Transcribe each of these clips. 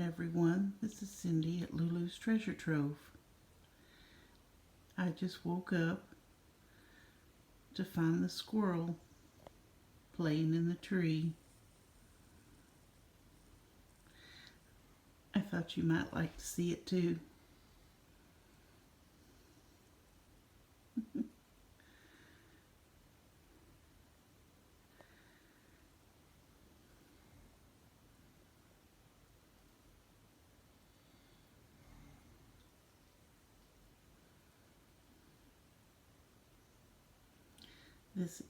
everyone. This is Cindy at Lulu's Treasure Trove. I just woke up to find the squirrel playing in the tree. I thought you might like to see it too.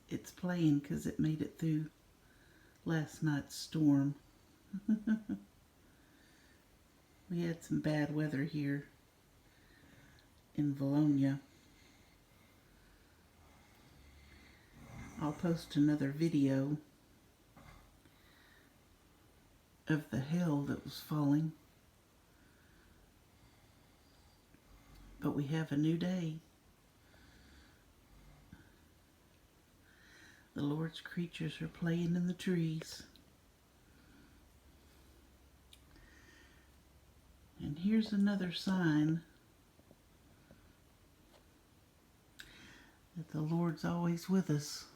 It's playing because it made it through last night's storm. We had some bad weather here in Valonia. I'll post another video of the hail that was falling. But we have a new day. The Lord's creatures are playing in the trees. And here's another sign that the Lord's always with us.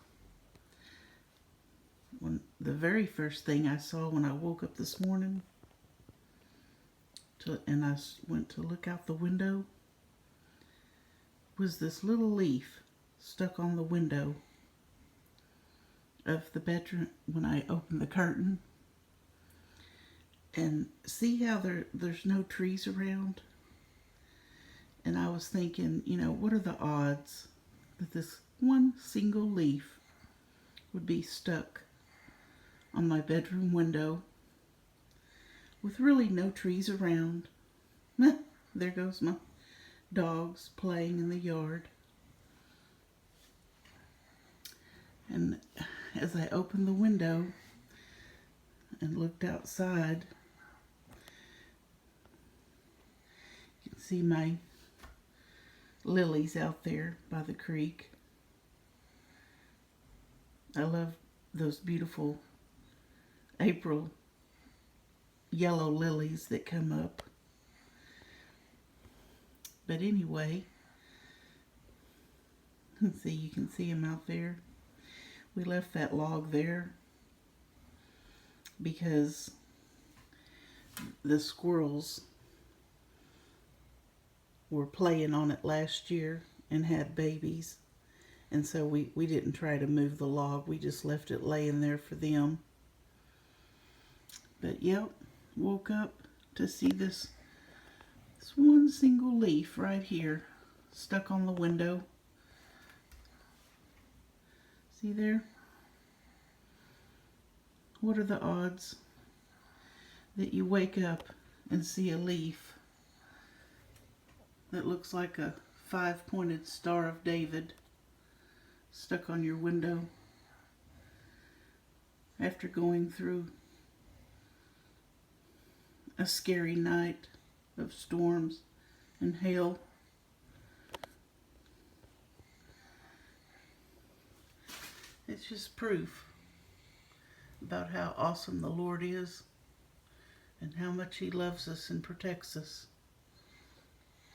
The very first thing I saw when I woke up this morning, and I went to look out the window, was this little leaf stuck on the window of the bedroom when I opened the curtain. And see how there's no trees around? And I was thinking, what are the odds that this one single leaf would be stuck on my bedroom window with really no trees around? There goes my dogs playing in the yard. And as I opened the window and looked outside, you can see my lilies out there by the creek. I love those beautiful April yellow lilies that come up. But anyway, see, you can see them out there. We left that log there because the squirrels were playing on it last year and had babies. And so we didn't try to move the log. We just left it laying there for them. But yep, woke up to see this one single leaf right here stuck on the window. See there? What are the odds that you wake up and see a leaf that looks like a 5-pointed Star of David stuck on your window after going through a scary night of storms and hail? It's just proof about how awesome the Lord is and how much He loves us and protects us.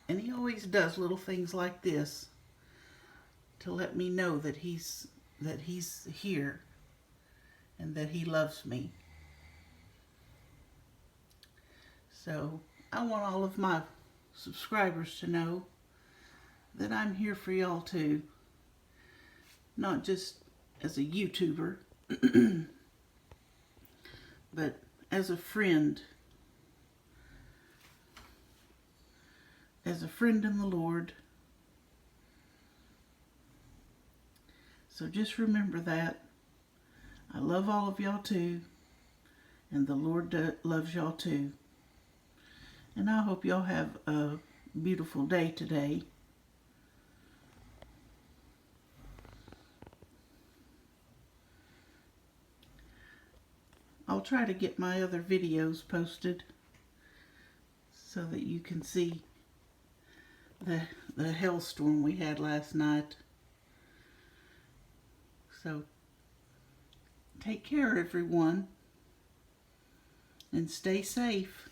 And He always does little things like this to let me know that He's here and that He loves me. So I want all of my subscribers to know that I'm here for y'all too. Not just as a YouTuber, but as a friend. As a friend in the Lord. So just remember that. I love all of y'all too. And the Lord loves y'all too. And I hope y'all have a beautiful day today. I'll try to get my other videos posted so that you can see the hailstorm we had last night. So take care, everyone, and stay safe.